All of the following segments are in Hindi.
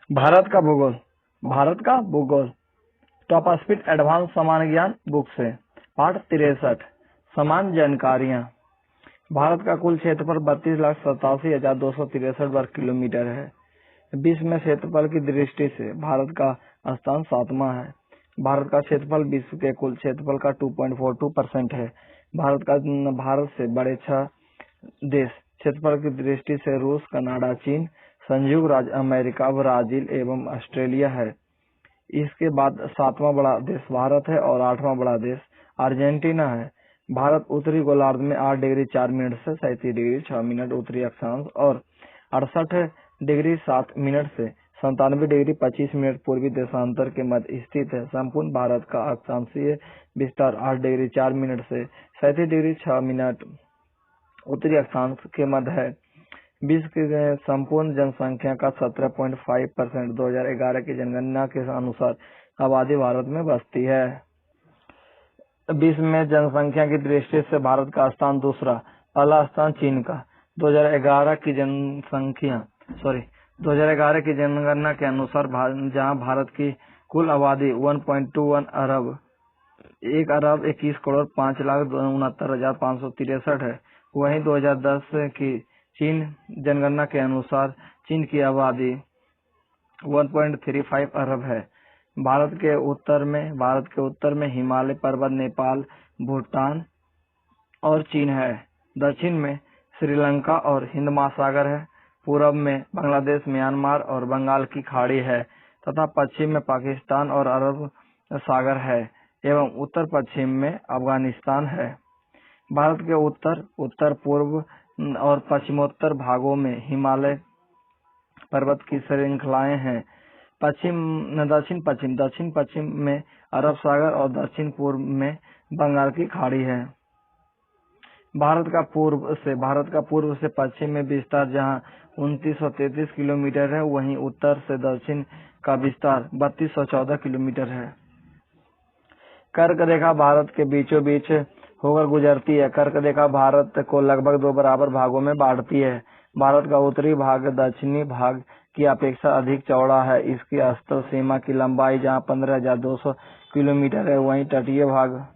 भारत का भूगोल। भारत का भूगोल। टॉप स्पीड एडवांस सामान्य ज्ञान बुक से। पाठ 63। समान जानकारियां। भारत का कुल क्षेत्रफल 32,87,263 वर्ग किलोमीटर है। विश्व में क्षेत्रफल की दृष्टि से भारत का स्थान 7वां है। भारत का क्षेत्रफल विश्व के कुल क्षेत्रफल का 2.42% है। भारत से बड़े 6 देश क्षेत्रफल की दृष्टि से रूस, कनाडा, चीन, संयुक्त राज्य अमेरिका, ब्राजील एवं ऑस्ट्रेलिया है। इसके बाद 7वां बड़ा देश भारत है और 8वां बड़ा देश अर्जेंटीना है। भारत उत्तरी गोलार्ध में 8 डिग्री 4 मिनट से 37 डिग्री 6 मिनट उत्तरी अक्षांश और 68 डिग्री 7 मिनट से 97 डिग्री 25 मिनट पूर्वी देशांतर के मध्य स्थित है। संपूर्ण भारत का अक्षांशीय विस्तार 8 डिग्री 4 मिनट से 37 डिग्री 6 मिनट उत्तरी अक्षांश के मध्य है। विश्व की संपूर्ण जनसंख्या का 17.5% 2011 की जनगणना के अनुसार आबादी भारत में बसती है। विश्व में जनसंख्या की दृष्टि से भारत का स्थान दूसरा, पहला स्थान चीन का। 2011 की जनगणना के अनुसार जहां भारत की कुल आबादी 1.21 अरब 1,21,05,69,563 है, वहीं 2010 की चीन जनगणना के अनुसार चीन की आबादी 1.35 अरब है। भारत के उत्तर में हिमालय पर्वत, नेपाल, भूटान और चीन है। दक्षिण में श्रीलंका और हिंद महासागर है। पूरब में बांग्लादेश, म्यांमार और बंगाल की खाड़ी है तथा पश्चिम में पाकिस्तान और अरब सागर है एवं उत्तर पश्चिम में अफगानिस्तान है। भारत के उत्तर पूर्व और पश्चिमोत्तर भागों में हिमालय पर्वत की श्रृंखलाएं हैं। दक्षिण पश्चिम में अरब सागर और दक्षिण पूर्व में बंगाल की खाड़ी है। भारत का पूर्व से पश्चिम में विस्तार जहां 2933 किलोमीटर है, वहीं उत्तर से दक्षिण का विस्तार 3214 किलोमीटर है। कर्क रेखा भारत के बीचों बीच होकर गुजरती है। कर्क रेखा भारत को लगभग 2 बराबर भागों में बांटती है। भारत का उत्तरी भाग दक्षिणी भाग की अपेक्षा अधिक चौड़ा है। इसकी स्थल सीमा की लंबाई जहां 15,200 किलोमीटर है, वहीं तटीय भाग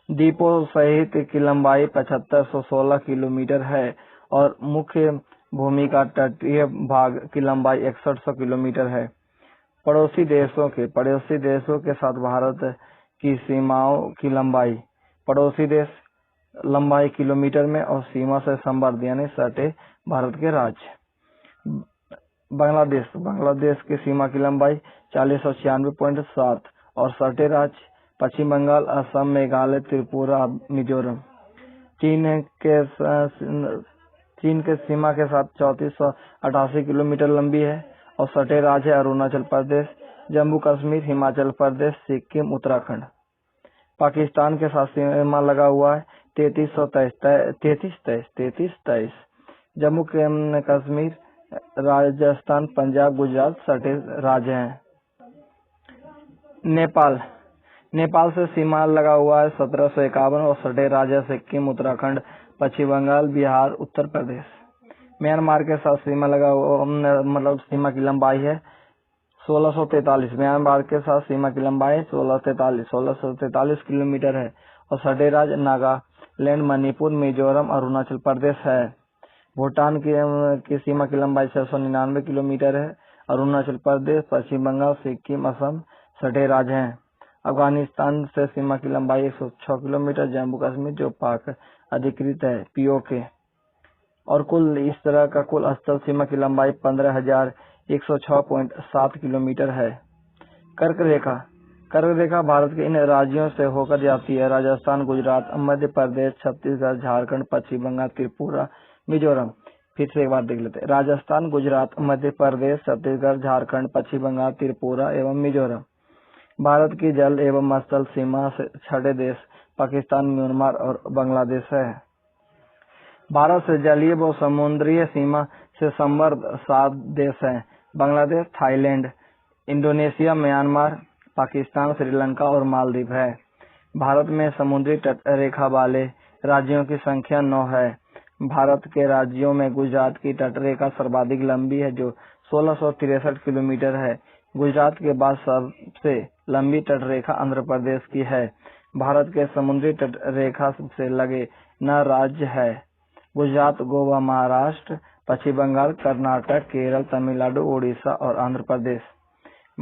द्वीपों सहित की लंबाई 7516 किलोमीटर है और मुख्य भूमि का तटीय भाग की लंबाई 6100 किलोमीटर है। पड़ोसी देशों के साथ भारत की सीमाओं की लंबाई पड़ोसी देश लंबाई किलोमीटर में और सीमा से संबद्ध यानी सटे भारत के राज्य। बांग्लादेश की सीमा की लंबाई 4096.7 और सटे राज्य पश्चिम बंगाल, असम, मेघालय, त्रिपुरा, मिजोरम। चीन के सीमा के साथ 3488 किलोमीटर लंबी है और सटे राज्य है अरुणाचल प्रदेश, जम्मू कश्मीर, हिमाचल प्रदेश, सिक्किम, उत्तराखंड। पाकिस्तान के साथ सीमा लगा हुआ है 3323। जम्मू कश्मीर, राजस्थान, पंजाब, गुजरात सटे राज्य हैं। नेपाल से सीमा लगा हुआ है 1751 और सटे राज्य सिक्किम, उत्तराखंड, पश्चिम बंगाल, बिहार, उत्तर प्रदेश। म्यांमार के साथ सीमा लगा हुआ सीमा की लंबाई है 1643। म्यांमार के साथ सीमा की लंबाई 1643 किलोमीटर है और सटे राज्य नागालैंड, मणिपुर, मिजोरम, अरुणाचल प्रदेश है। भूटान की सीमा की लंबाई 699 किलोमीटर है। अरुणाचल प्रदेश, पश्चिम बंगाल, सिक्किम, असम सटे राज्य हैं। अफगानिस्तान से सीमा की लंबाई 106 किलोमीटर। जम्मू कश्मीर जो पाक अधिकृत है POK और कुल इस तरह का कुल स्थल सीमा की लंबाई 15,106.7 किलोमीटर है। कर्क रेखा भारत के इन राज्यों से होकर जाती है: राजस्थान, गुजरात, मध्य प्रदेश, छत्तीसगढ़, झारखंड, पश्चिम बंगाल, त्रिपुरा, मिजोरम। फिर से एक बार देख लेते हैं: राजस्थान, गुजरात, मध्य प्रदेश, छत्तीसगढ़, झारखंड, पश्चिम बंगाल, त्रिपुरा एवं मिजोरम। भारत की जल एवं स्थल सीमा से छठे देश पाकिस्तान, म्यांमार और बांग्लादेश है। भारत से जलीय व समुद्रीय सीमा से संबद्ध 7 देश हैं: Bangladesh, Thailand, Indonesia, Myanmar, Pakistan, Sri Lanka और मालदीव है। भारत में समुद्री तट रेखा वाले राज्यों की संख्या 9 है। भारत के राज्यों में गुजरात की तट रेखा सर्वाधिक लंबी है जो 1663 किलोमीटर है। गुजरात के बाद सबसे लंबी तटरेखा आंध्र प्रदेश की है। भारत के समुद्री तट रेखा से लगे 9 राज्य है: गुजरात, गोवा, महाराष्ट्र, पश्चिम बंगाल, कर्नाटक, केरल, तमिलनाडु, उड़ीसा और आंध्र प्रदेश।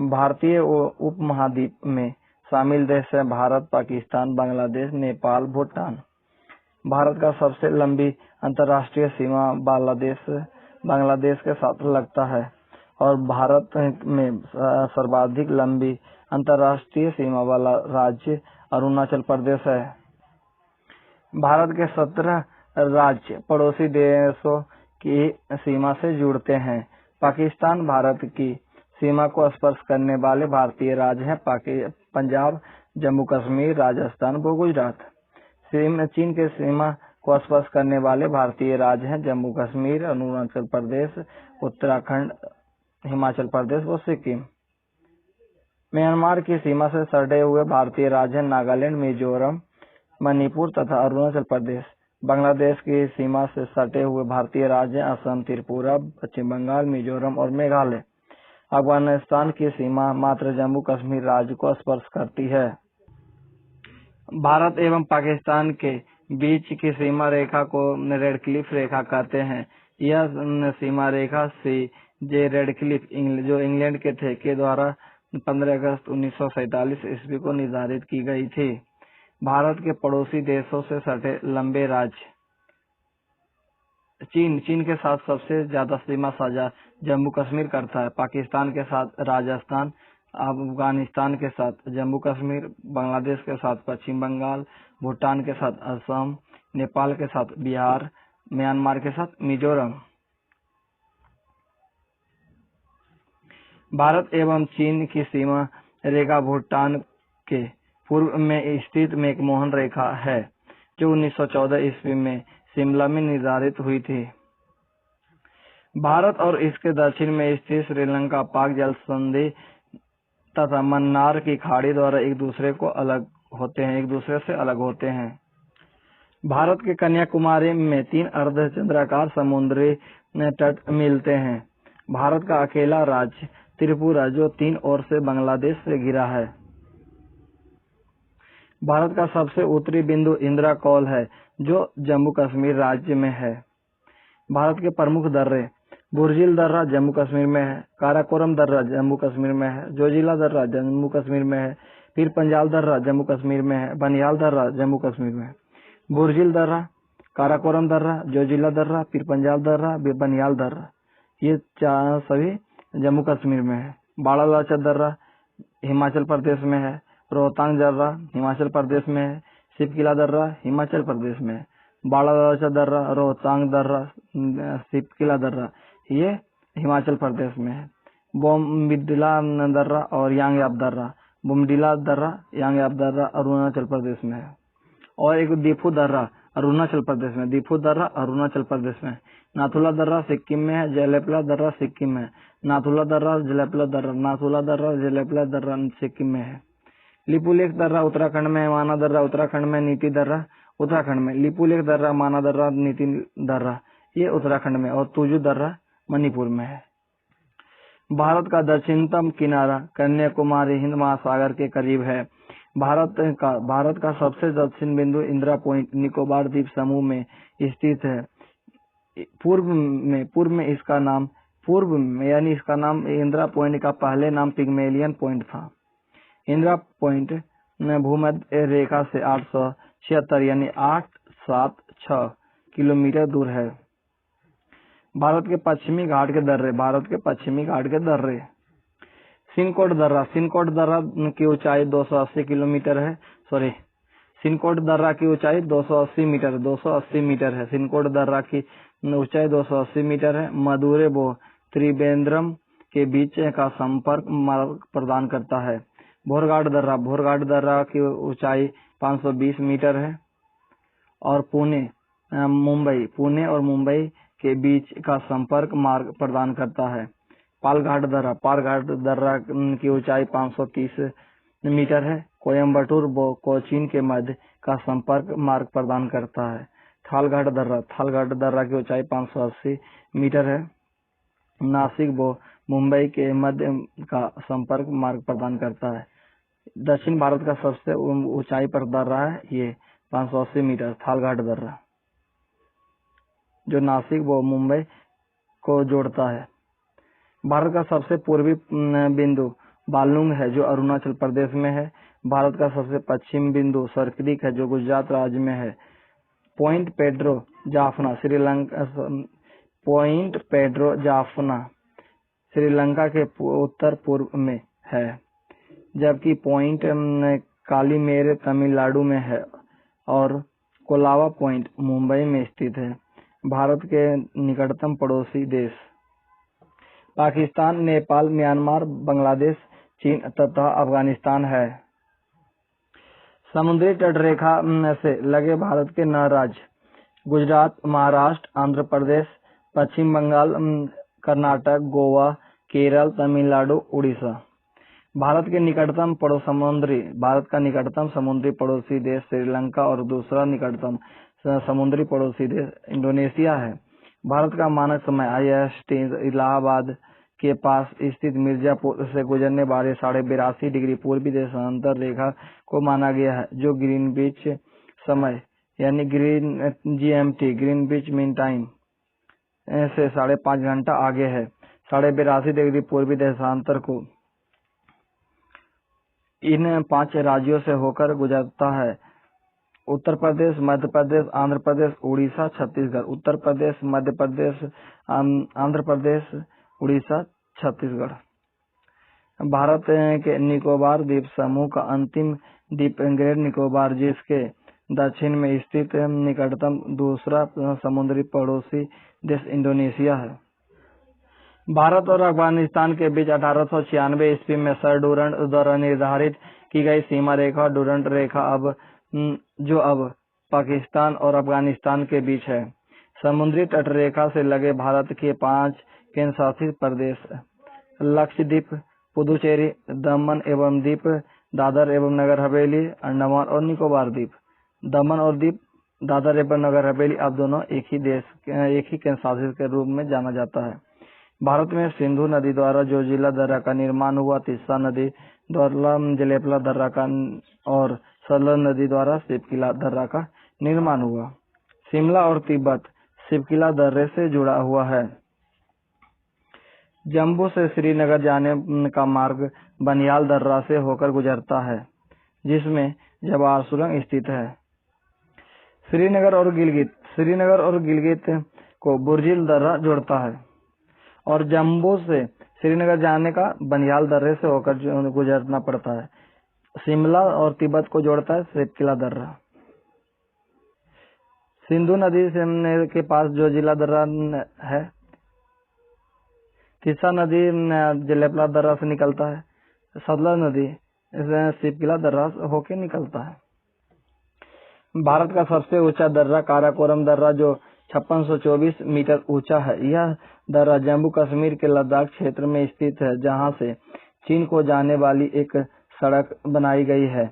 भारतीय उपमहाद्वीप में शामिल देश है: भारत, पाकिस्तान, बांग्लादेश, नेपाल, भूटान। भारत का सबसे लंबी अंतर्राष्ट्रीय सीमा बांग्लादेश के साथ लगता है और भारत में सर्वाधिक लंबी अंतर्राष्ट्रीय सीमा वाला राज्य अरुणाचल प्रदेश है। भारत के 17 राज्य पड़ोसी देशों की सीमा से जुड़ते हैं। पाकिस्तान भारत की सीमा को स्पर्श करने वाले भारतीय राज्य हैं: पंजाब, जम्मू कश्मीर, राजस्थान व गुजरात। चीन के सीमा को स्पर्श करने वाले भारतीय राज्य हैं: जम्मू कश्मीर, अरुणाचल प्रदेश, उत्तराखंड, हिमाचल प्रदेश व सिक्किम। म्यांमार की सीमा से सटे हुए भारतीय राज्य हैं: नागालैंड, मिजोरम, मणिपुर तथा अरुणाचल प्रदेश। बांग्लादेश की सीमा से सटे हुए भारतीय राज्य हैं: असम, त्रिपुरा, पश्चिम बंगाल, मिजोरम और मेघालय। अफगानिस्तान की सीमा मात्र जम्मू कश्मीर राज्य को स्पर्श करती है। भारत एवं पाकिस्तान के बीच की सीमा रेखा को रेडक्लिफ रेखा कहते हैं। यह सीमा रेखा C.J. रेडक्लिफ जो इंग्लैंड के थे के द्वारा 15 अगस्त 1947 ईस्वी को निर्धारित की गई थी। भारत के पड़ोसी देशों से सटे लंबे राज्य: चीन के साथ सबसे ज्यादा सीमा साझा जम्मू कश्मीर करता है। पाकिस्तान के साथ राजस्थान, अफगानिस्तान के साथ जम्मू कश्मीर, बांग्लादेश के साथ पश्चिम बंगाल, भूटान के साथ असम, नेपाल के साथ बिहार, म्यांमार के साथ मिजोरम। भारत एवं चीन की सीमा रेखा भूटान के पूर्व में स्थित मैकमोहन रेखा है, जो 1914 ईस्वी में शिमला में निर्धारित हुई थी। भारत और इसके दक्षिण में स्थित श्रीलंका पाक जल संधि तथा मन्नार की खाड़ी द्वारा एक दूसरे से अलग होते हैं। भारत के कन्याकुमारी में 3 अर्धचंद्राकार समुद्री तट मिलते हैं। भारत का अकेला राज्य त्रिपुरा, जो 3 ओर से बांग्लादेश से घिरा है। भारत का सबसे उत्तरी बिंदु इंदिरा कौल है, जो जम्मू कश्मीर राज्य में है। भारत के प्रमुख दर्रे: बुर्जिल दर्रा जम्मू कश्मीर में है, काराकोरम दर्रा जम्मू कश्मीर में है, जोजिला दर्रा जम्मू कश्मीर में है, पीर पंजाल दर्रा जम्मू कश्मीर में है, बनिहाल दर्रा जम्मू कश्मीर में है। बुर्जिल दर्रा, काराकोरम दर्रा, जोजिला दर्रा, पीर पंजाल दर्रा, बनिहाल दर्रा, ये 4 सभी जम्मू कश्मीर में है। बाड़ा लाचत दर्रा हिमाचल प्रदेश में है, रोहतांग दर्रा हिमाचल प्रदेश में है, सिपकिला दर्रा हिमाचल प्रदेश में है। बाड़ा लाचत दर्रा, रोहतांग दर्रा, सिपकिला दर्रा ये हिमाचल प्रदेश में है। बोमडिला दर्रा और यांगयाप दर्रा, बोमडिला दर्रा, यांगयाप दर्रा अरुणाचल प्रदेश में है। और एक दीफू दर्रा अरुणाचल प्रदेश में, दीफू दर्रा अरुणाचल प्रदेश में। नाथुला दर्रा सिक्किम में है, जलेपला दर्रा सिक्किम में, नाथुला दर्रा, जलेपला दर्रा, नाथुला दर्रा, जलेपला दर्रा सिक्किम में है। लिपुलेख दर्रा उत्तराखंड में, माना दर्रा उत्तराखंड में, नीति दर्रा उत्तराखंड में। लिपुलेख दर्रा, माना दर्रा, नीति दर्रा ये उत्तराखंड में और तुजू दर्रा मणिपुर में है। भारत का दक्षिणतम किनारा कन्याकुमारी हिंद महासागर के करीब है। भारत का सबसे दक्षिण बिंदु इंदिरा पॉइंट निकोबार द्वीप समूह में स्थित है। पूर्व में इसका नाम इंदिरा पॉइंट का पहले नाम पिग्मेलियन पॉइंट था। इंदिरा पॉइंट भूमध्य रेखा से 876 यानी 876 किलोमीटर दूर है। भारत के पश्चिमी घाट के दर्रे: सिनकोट दर्रा की ऊंचाई 280 किलोमीटर है। सिनकोट दर्रा की ऊंचाई 280 मीटर है। सिनकोट दर्रा की ऊंचाई 280 मीटर है। मदुरै व त्रिवेंद्रम के बीच का संपर्क मार्ग प्रदान करता है। भोरघाट दर्रा की ऊंचाई 520 मीटर है और पुणे और मुंबई के बीच का संपर्क मार्ग प्रदान करता है। पालघाट दर्रा की ऊंचाई 530 मीटर है। कोयम्बटूर व कोचीन के मध्य का संपर्क मार्ग प्रदान करता है। थालघाट दर्रा की ऊंचाई 580 मीटर है। नासिक व मुंबई के मध्य का संपर्क मार्ग प्रदान करता है। दक्षिण भारत का सबसे ऊंचाई पर दर्रा है ये 580 मीटर थालघाट दर्रा, जो नासिक व मुंबई को जोड़ता है। भारत का सबसे पूर्वी बिंदु बालुंग है, जो अरुणाचल प्रदेश में है। भारत का सबसे पश्चिम बिंदु सरक्रिक है, जो गुजरात राज्य में है। पॉइंट पेड्रो जाफना श्रीलंका के उत्तर पूर्व में है, जबकि पॉइंट कालीमेरे तमिलनाडु में है और कोलावा पॉइंट मुंबई में स्थित है। भारत के निकटतम पड़ोसी देश पाकिस्तान, नेपाल, म्यांमार, बांग्लादेश, चीन तथा अफगानिस्तान है। समुद्री तटरेखा से लगे भारत के 9 राज्य गुजरात, महाराष्ट्र, आंध्र प्रदेश, पश्चिम बंगाल, कर्नाटक, गोवा, केरल, तमिलनाडु, उड़ीसा। भारत का निकटतम समुद्री पड़ोसी देश श्रीलंका और दूसरा निकटतम समुद्री पड़ोसी देश इंडोनेशिया है। भारत का मानक समय IST इलाहाबाद के पास स्थित मिर्जापुर से गुजरने वाले 82.5 डिग्री पूर्वी देशांतर रेखा को माना गया है, जो ग्रीनविच समय यानी GMT ग्रीनविच मीन टाइम से 5.5 घंटा आगे है। 82.5 डिग्री पूर्वी देशांतर को इन 5 राज्यों से होकर गुजरता है: उत्तर प्रदेश, मध्य प्रदेश, आंध्र प्रदेश, उड़ीसा, छत्तीसगढ़। उत्तर प्रदेश, मध्य प्रदेश, आंध्र प्रदेश, उड़ीसा, छत्तीसगढ़। भारत के निकोबार द्वीप समूह का अंतिम द्वीप ग्रेट निकोबार, जिसके दक्षिण में स्थित निकटतम दूसरा समुद्री पड़ोसी देश इंडोनेशिया है। भारत और अफगानिस्तान के बीच 1896 ईस्वी में सर डुरंट द्वारा निर्धारित की गई सीमा रेखा डुरंट रेखा जो अब पाकिस्तान और अफगानिस्तान के बीच है। समुद्री तटरेखा से लगे भारत के 5 केंद्रशासित प्रदेश लक्षद्वीप, पुदुचेरी, दमन एवं दीप, दादर एवं नगर हवेली, अंडमान और निकोबार द्वीप। दमन और दीप, दादर एवं नगर हवेली अब दोनों एक ही केंद्रशासित के रूप में जाना जाता है। भारत में सिंधु नदी द्वारा जोजिला दर्रा का निर्माण हुआ, तीस्ता नदी द्वारा जलेपला दर्रा का और सतलज नदी द्वारा सिपकिला दर्रा का निर्माण हुआ। शिमला और तिब्बत सिपकिला दर्रे से जुड़ा हुआ है। जम्मू से श्रीनगर जाने का मार्ग बनियाल दर्रा से होकर गुजरता है, जिसमें जवाहर सुरंग स्थित है। श्रीनगर और गिलगित को बुर्जिल दर्रा जोड़ता है और जम्मू से श्रीनगर जाने का बनियाल दर्रे से होकर गुजरना पड़ता है। शिमला और तिब्बत को जोड़ता है सिपकिला दर्रा। सिंधु नदी के पास जोजिला दर्रा है। तीस्ता नदी जलेपला दर्रा से निकलता है। सतलज नदी सिपकिला दर्रा होके निकलता है। भारत का सबसे ऊंचा दर्रा काराकोरम दर्रा, जो 5624 मीटर ऊंचा है। यह दर्रा जम्मू कश्मीर के लद्दाख क्षेत्र में स्थित है, जहां से चीन को जाने वाली एक सड़क बनाई गई है।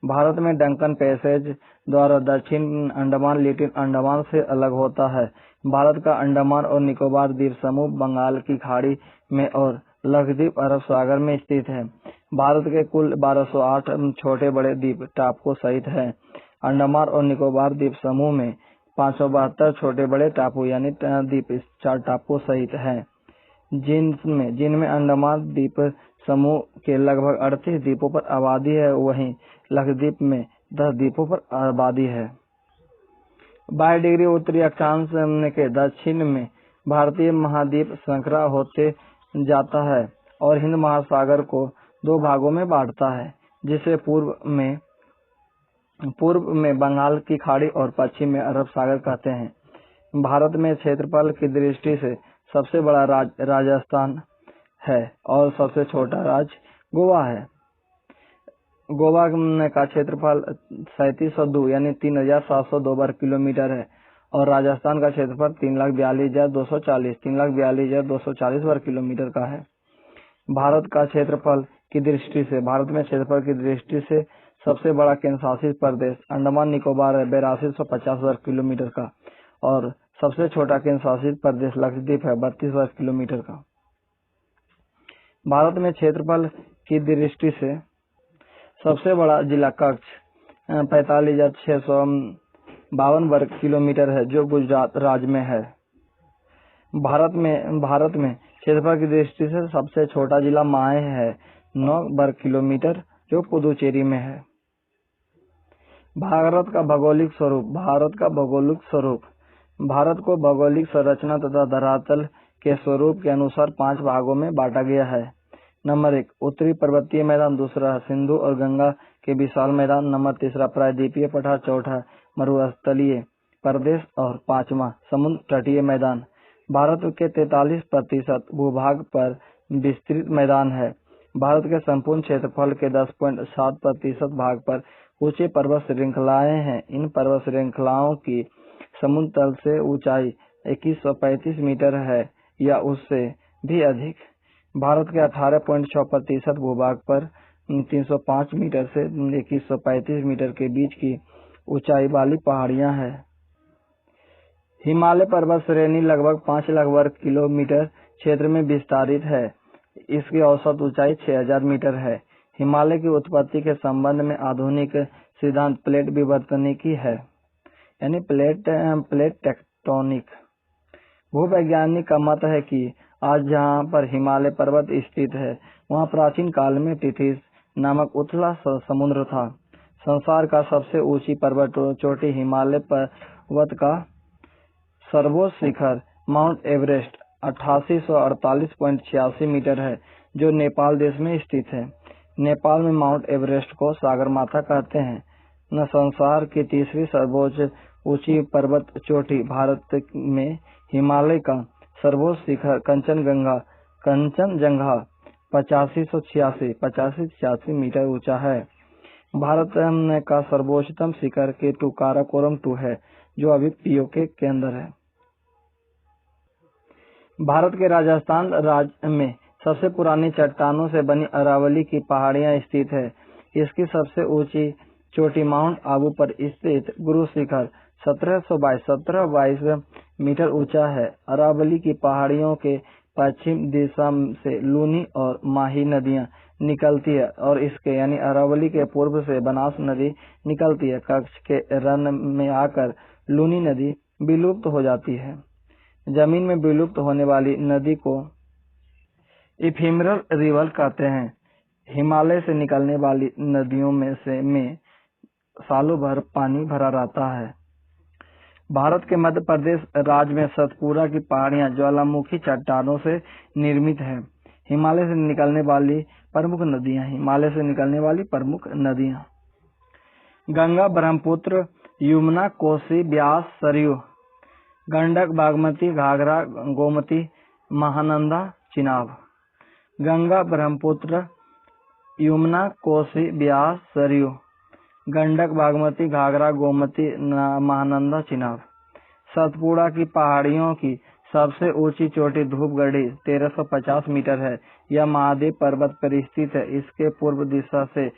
भारत में डंकन पैसेज द्वारा दक्षिण अंडमान लिटिल अंडमान से अलग होता है। भारत का अंडमान और निकोबार द्वीप समूह बंगाल की खाड़ी में और लक्षद्वीप अरब सागर में स्थित है। भारत के कुल 1208 छोटे बड़े द्वीप टापू सहित है। अंडमान और निकोबार द्वीप समूह में 572 छोटे बड़े टापू यानी द्वीप 4 टापू सहित हैं, जिनमें अंडमान द्वीप समूह के लगभग 38 द्वीपों पर आबादी है, वहीं लक्षद्वीप में 10 द्वीपों पर आबादी है। 22 डिग्री उत्तरी अक्षांश के दक्षिण में भारतीय महाद्वीप श्रृंखला होते जाता है और हिंद महासागर को 2 भागों में बांटता है, जिसे पूर्व में बंगाल की खाड़ी और पश्चिम में अरब सागर कहते हैं। भारत में क्षेत्रफल की दृष्टि से सबसे बड़ा राज्य राजस्थान है और सबसे छोटा राज्य गोवा है। गोवा का क्षेत्रफल 3702 यानी 3702 वर्ग किलोमीटर है और राजस्थान का क्षेत्रफल 342,240 वर्ग किलोमीटर का है। भारत में क्षेत्रफल की दृष्टि से सबसे बड़ा केंद्रशासित प्रदेश अंडमान निकोबार है 8250 वर्ग किलोमीटर का और सबसे छोटा केंद्रशासित प्रदेश लक्षद्वीप है 32 वर्ग किलोमीटर का। भारत में क्षेत्रफल की दृष्टि से सबसे बड़ा जिला कच्छ 45,652 वर्ग किलोमीटर है, जो गुजरात राज्य में है। भारत में क्षेत्रफल की दृष्टि से सबसे छोटा जिला माहे है, 9 वर्ग किलोमीटर, जो पुदुचेरी में है। भारत का भौगोलिक स्वरूप। भारत को भौगोलिक संरचना तथा धरातल के स्वरूप के अनुसार 5 भागों में बांटा गया है। नंबर 1 उत्तरी पर्वतीय मैदान, दूसरा सिंधु और गंगा के विशाल मैदान, नंबर तीसरा प्रायद्वीपीय पठार, चौथा मरुस्थलीय प्रदेश और पांचवा समुद्र तटीय मैदान। भारत के 43% भूभाग पर विस्तृत मैदान है। भारत के संपूर्ण क्षेत्रफल के 10.7% भाग पर ऊंचे पर्वत श्रृंखलाएं हैं। इन पर्वत श्रृंखलाओं की समुद्र तल से ऊंचाई 2135 मीटर है या उससे भी अधिक। भारत के 18.6% भूभाग पर 305 मीटर से 2135 मीटर के बीच की ऊंचाई वाली पहाड़ियां हैं। हिमालय पर्वत श्रेणी लगभग 5 लाख वर्ग किलोमीटर क्षेत्र में विस्तारित है। इसकी औसत ऊंचाई 6000 मीटर है। हिमालय की उत्पत्ति के संबंध में आधुनिक सिद्धांत प्लेट विवर्तनिकी है, यानी प्लेट टेक्टोनिक। भूवैज्ञानिक का मत है कि आज जहां पर हिमालय पर्वत स्थित है, वहां प्राचीन काल में टिथिस नामक उथला समुद्र था। संसार का सबसे ऊंची पर्वत चोटी हिमालय पर्वत का सर्वोच्च शिखर माउंट एवरेस्ट 8848.86 मीटर है, जो नेपाल देश में स्थित है। नेपाल में माउंट एवरेस्ट को सागरमाथा कहते हैं। संसार की तीसरी सर्वोच्च ऊंची पर्वत चोटी भारत में हिमालय का सर्वोच्च शिखर कंचनजंगा 8586 मीटर ऊंचा है। भारत का सर्वोच्चतम शिखर केटू काराकोरम 2 है, जो अभी पीओके के अंदर है। भारत के राजस्थान राज्य में सबसे पुरानी चट्टानों से बनी अरावली की पहाड़ियां स्थित है। इसकी सबसे ऊंची चोटी माउंट आबू पर स्थित गुरु शिखर 1722 मीटर ऊंचा है। अरावली की पहाड़ियों के पश्चिम दिशा से लूनी और माही नदियां निकलती है और इसके यानी अरावली के पूर्व से बनास नदी निकलती है। कच्छ के रण में आकर लूनी नदी विलुप्त हो जाती है। जमीन में विलुप्त होने वाली नदी को इफिमरल रिवर कहते हैं। हिमालय से निकलने वाली नदियों में सालों भर पानी भरा रहता है। भारत के मध्य प्रदेश राज्य में सतपुरा की पहाड़ियां ज्वालामुखी चट्टानों से निर्मित है। हिमालय से निकलने वाली प्रमुख नदियां गंगा, ब्रह्मपुत्र, यमुना, कोसी, ब्यास, सरयू, गंडक, बागमती, घाघरा, गोमती, महानंदा, चिनाब। गंगा, ब्रह्मपुत्र, यमुना, कोसी, ब्यास, सरयू, गंडक, बागमती, घाघरा, गोमती, महानंदा, चिनाब। सतपुड़ा की पहाड़ियों की सबसे ऊंची चोटी धूपगढ़ी 1350 मीटर है। यह महादेव पर्वत पर स्थित है। इसके पूर्व दिशा से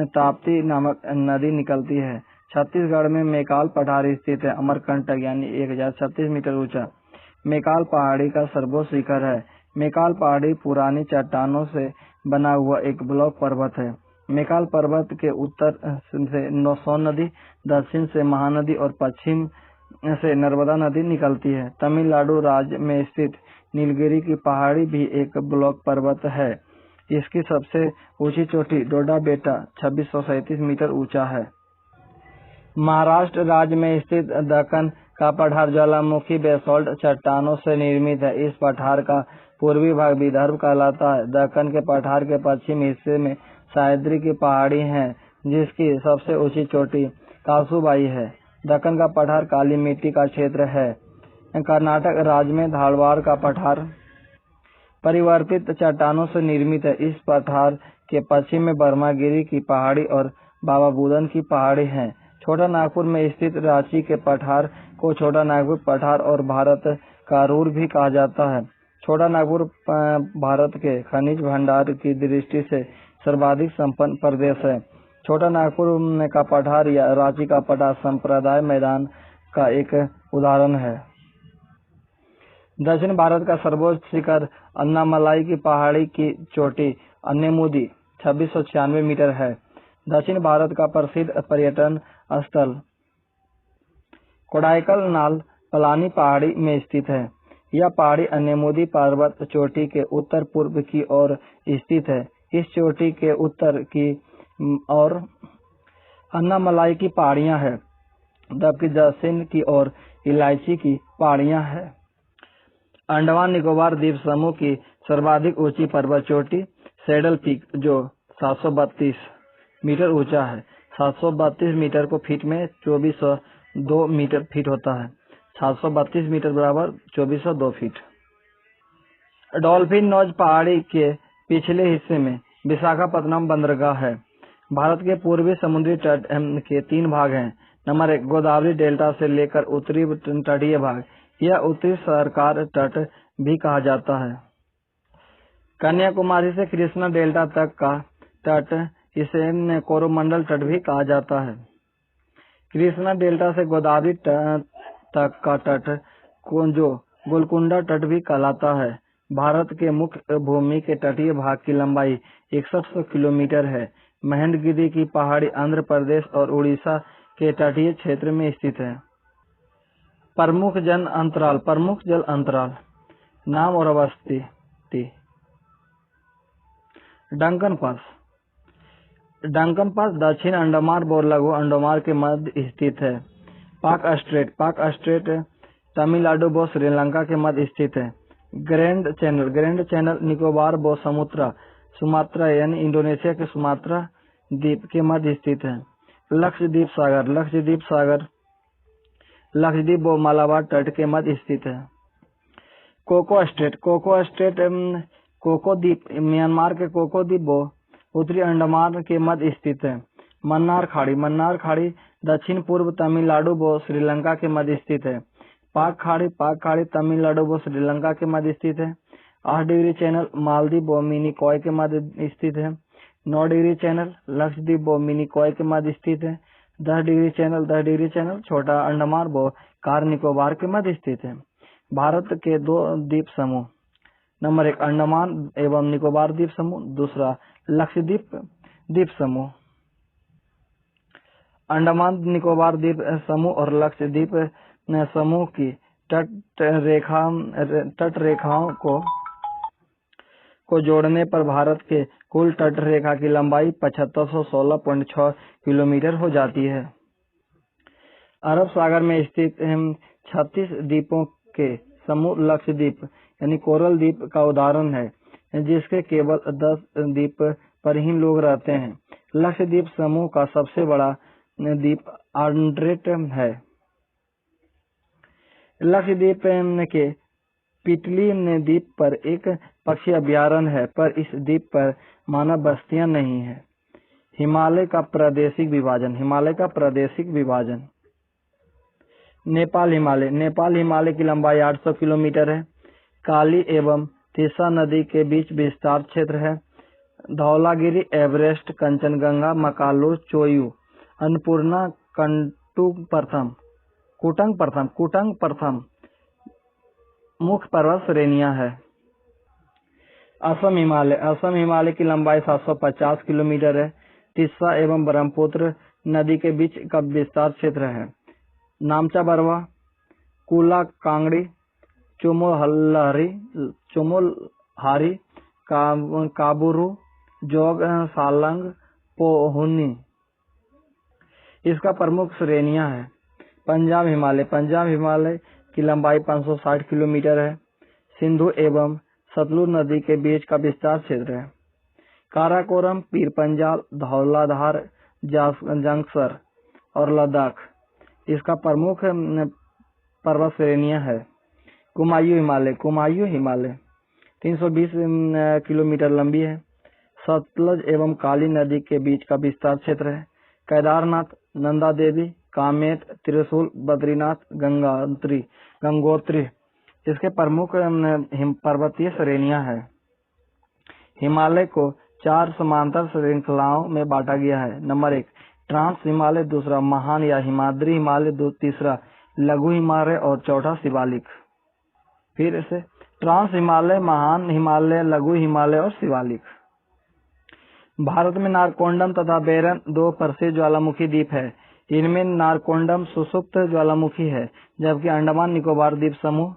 ताप्ती नामक नदी निकलती है। छत्तीसगढ़ में मेकाल पठार स्थित है। अमरकंटक यानी 1036 मीटर ऊंचा मेकाल पहाड़ी का सर्वोच्च शिखर है। मेकाल पहाड़ी पुरानी चट्टानों से बना हुआ एक ब्लॉक पर्वत है। मेकाल पर्वत के उत्तर से सोन नदी, दक्षिण से महानदी और पश्चिम से नर्मदा नदी निकलती है। तमिलनाडु राज्य में स्थित नीलगिरी की पहाड़ी भी एक ब्लॉक पर्वत है। इसकी सबसे ऊंची चोटी डोडा बेटा 2637 मीटर ऊंचा है। महाराष्ट्र राज्य में स्थित दक्कन का पठार ज्वालामुखी बेसॉल्ट चट्टानों से निर्मित है। इस पठार का पूर्वी भाग विदर्भ कहलाता है। दक्कन के पठार के पश्चिम हिस्से में सह्याद्री की पहाड़ी है, जिसकी सबसे ऊंची चोटी कासुबाई है। दक्कन का पठार काली मिट्टी का क्षेत्र है। कर्नाटक राज्य में धारवाड़ का पठार परिवर्तित चट्टानों से निर्मित है। इस पठार के पश्चिम में बर्मागिरी की पहाड़ी और बाबा बुदन की पहाड़ी है। छोटा नागपुर में स्थित रांची के पठार को छोटा नागपुर पठार और भारत का रूर भी कहा जाता है। छोटा नागपुर भारत के खनिज भंडार की दृष्टि से सर्वाधिक संपन्न प्रदेश है। छोटा नागपुर का पठार या रांची का पठार संप्रदाय मैदान का एक उदाहरण है। दक्षिण भारत का सर्वोच्च शिखर अन्नामलाई की पहाड़ी की चोटी अन्नेमुदी 2696 मीटर है। दक्षिण भारत का प्रसिद्ध पर्यटन स्थल कोडाईकनाल पलानी पहाड़ी में स्थित है। यह पहाड़ी अन्नेमुदी पर्वत चोटी के उत्तर पूर्व की ओर स्थित है। इस चोटी के उत्तर की ओर अन्नामलाई की पहाड़ियां हैं, जबकि दक्षिण की ओर इलायची की पहाड़ियां हैं। अंडमान निकोबार द्वीप समूह की सर्वाधिक ऊंची पर्वत चोटी सैडल पीक जो 732 मीटर ऊंचा है। 732 मीटर को फीट में 2402 मीटर फीट होता है। 732 मीटर बराबर 2402 फीट। डॉल्फिन नोज पहाड़ी के पिछले हिस्से में विशाखापत्तनम बंदरगाह है। भारत के पूर्वी समुद्री तट के 3 भाग हैं। नंबर 1 गोदावरी डेल्टा से लेकर उत्तरी तटीय भाग, यह उत्तरी सरकार तट भी कहा जाता है। कन्याकुमारी से कृष्णा डेल्टा तक का तट इसे कोरोमंडल तट भी कहा जाता है। कृष्णा डेल्टा से गोदावरी तक का तट को जो गोलकुंडा तट भी कहलाता है। भारत के मुख्य भूमि के तटीय भाग की लंबाई 6100 किलोमीटर है। महेंद्रगिरी की पहाड़ी आंध्र प्रदेश और उड़ीसा के तटीय क्षेत्र में स्थित है। प्रमुख जल अंतराल नाम और अवस्थिति। डंकन पास दक्षिण अंडमान और लघु अंडमान के मध्य स्थित है। पाक स्ट्रेट तमिलनाडु व श्रीलंका के मध्य स्थित है। ग्रैंड चैनल निकोबार व सुमात्रा यानी इंडोनेशिया के सुमात्रा द्वीप के मध्य स्थित है। लक्षद्वीप व मालाबार तट के मध्य स्थित है। कोको स्ट्रेट कोको द्वीप म्यांमार के कोको द्वीप व उत्तरी अंडमान के मध्य स्थित है। मन्नार खाड़ी दक्षिण पूर्व तमिलनाडु व श्रीलंका के मध्य स्थित है। पाक खाड़ी तमिलनाडु व श्रीलंका के मध्य स्थित है। 8 डिग्री चैनल मालदीव व मिनिकॉय के मध्य स्थित है। 9 डिग्री चैनल लक्षद्वीप व मिनिकॉय के मध्य स्थित है। 10 डिग्री चैनल छोटा अंडमान व कार निकोबार के मध्य स्थित है। भारत के 2 द्वीप समूह, नंबर 1 अंडमान एवं निकोबार द्वीप समूह, दूसरा लक्षद्वीप द्वीप समूह। अंडमान निकोबार द्वीप समूह और लक्षद्वीप समूह की तट रेखाओं को जोड़ने पर भारत के कुल तट रेखा की लंबाई 7516.6 किलोमीटर हो जाती है। अरब सागर में स्थित 36 द्वीपों के समूह लक्षद्वीप यानी कोरल द्वीप का उदाहरण है, जिसके केवल 10 द्वीप पर ही लोग रहते हैं। लक्षद्वीप समूह का सबसे बड़ा द्वीप आंड्रेट है। लक्षद्वीप के पिटली द्वीप पर एक पक्षी अभयारण्य है, पर इस द्वीप पर मानव बस्तियां नहीं है। हिमालय का प्रादेशिक विभाजन। नेपाल हिमालय की लंबाई 800 किलोमीटर है। काली एवं तीसा नदी के बीच विस्तार क्षेत्र है। धौलागिरी, एवरेस्ट, कंचनजंगा, मकालू, चोयू, अन्नपूर्णा, कुटंग प्रथम मुख्य पर्वत श्रेणियां है। असम हिमालय की लंबाई 750 किलोमीटर है। तीसा एवं ब्रह्मपुत्र नदी के बीच का विस्तार क्षेत्र है। नामचा बरवा, कुला कांगड़ी, चुमोलहारी, काबुरू, जोग, सालंग, पोहुनी इसका प्रमुख श्रेणियां है। पंजाब हिमालय की लंबाई 560 किलोमीटर है। सिंधु एवं सतलुज नदी के बीच का विस्तार क्षेत्र है। काराकोरम, पीर पंजाल, धौलाधार, जंगसर और लद्दाख इसका प्रमुख पर्वत श्रेणियां है। कुमायूं हिमालय 320 किलोमीटर लंबी है। सतलज एवं काली नदी के बीच का विस्तार क्षेत्र है। केदारनाथ, नंदा देवी, कामेट, त्रिशूल, बद्रीनाथ, गंगोत्री इसके प्रमुख पर्वतीय श्रेणियां हैं। हिमालय को 4 समांतर श्रृंखलाओं में बांटा गया है। नंबर 1 ट्रांस हिमालय, दूसरा महान या हिमाद्री हिमालय, तीसरा लघु हिमालय और चौथा शिवालिक। फिर से ट्रांस हिमालय, महान हिमालय, लघु हिमालय और शिवालिक। भारत में नारकोंडम तथा बेरन दो प्रसिद्ध ज्वालामुखी द्वीप है। इनमें नारकोंडम सुषुप्त ज्वालामुखी है, जबकि अंडमान निकोबार द्वीप समूह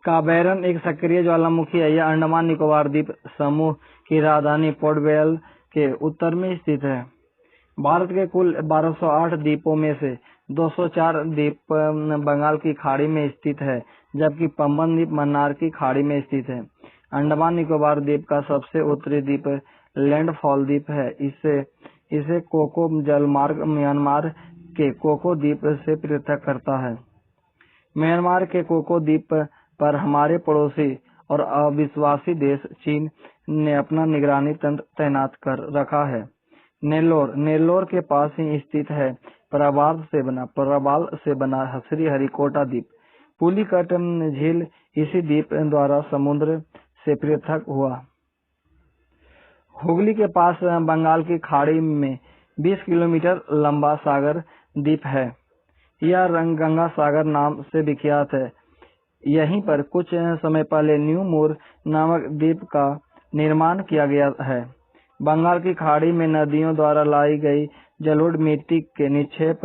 का बेरन एक सक्रिय ज्वालामुखी है। यह अंडमान निकोबार द्वीप समूह की राजधानी पोर्ट ब्लेयर के उत्तर में स्थित है। भारत के कुल 1208 द्वीपों में से 204 द्वीप बंगाल की खाड़ी में स्थित है, जबकि पंबन द्वीप मन्नार की खाड़ी में स्थित है। अंडमान निकोबार द्वीप का सबसे उत्तरी द्वीप लैंडफॉल द्वीप है। इसे कोको जलमार्ग म्यांमार के कोको द्वीप से पृथक करता है। म्यांमार के कोको द्वीप पर हमारे पड़ोसी और अविश्वासी देश चीन ने अपना निगरानी तंत्र तैनात कर रखा है। नेल्लोर के पास ही स्थित है प्रवाल से बना श्रीहरिकोटा द्वीप। पुलिकट झील इसी द्वीप द्वारा समुद्र से पृथक हुआ। हुगली के पास बंगाल की खाड़ी में 20 किलोमीटर लंबा सागर द्वीप है। यह गंगा सागर नाम से विख्यात है। यहीं पर कुछ समय पहले न्यू मूर नामक द्वीप का निर्माण किया गया है। बंगाल की खाड़ी में नदियों द्वारा लाई गई जलोढ़ मिट्टी के निक्षेप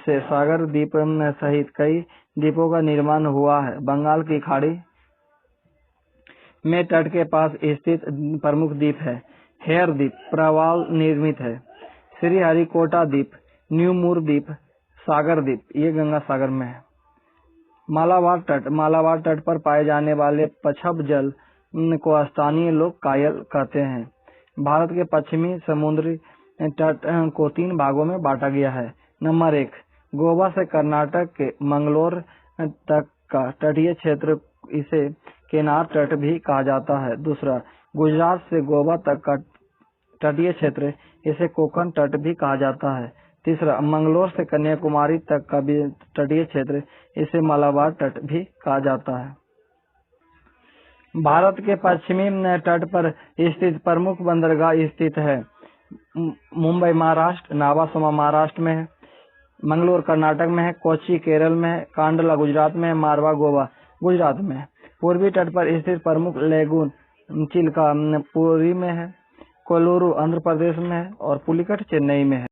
से सागर द्वीप सहित कई द्वीपों का निर्माण हुआ है। बंगाल की खाड़ी में तट के पास स्थित प्रमुख द्वीप है हेयर द्वीप प्रवाल निर्मित है, श्रीहरिकोटा द्वीप, न्यू मूर द्वीप, सागर द्वीप, ये गंगा सागर में है। मालाबार तट पर पाए जाने वाले पछब जल को स्थानीय लोग कायल कहते हैं। भारत के पश्चिमी समुद्री तट को 3 भागों में बांटा गया है। नंबर 1, गोवा से कर्नाटक के मंगलोर तक का तटीय क्षेत्र, इसे केनार तट भी कहा जाता है। दूसरा, गुजरात से गोवा तक का तटीय क्षेत्र, इसे कोंकण तट भी कहा जाता है। तीसरा, मंगलोर से कन्याकुमारी तक का तटीय क्षेत्र, इसे मालाबार तट भी कहा जाता है। भारत के पश्चिमी तट पर स्थित प्रमुख बंदरगाह स्थित है मुंबई महाराष्ट्र, नावासोमा महाराष्ट्र में है, मंगलोर कर्नाटक में है, कोच्चि केरल में है, कांडला गुजरात में है, मारवा गोवा गुजरात में है। पूर्वी तट पर स्थित प्रमुख लेगून चिल्का पुरी में है, कोलूरू आंध्र प्रदेश में है और पुलिकट चेन्नई में है।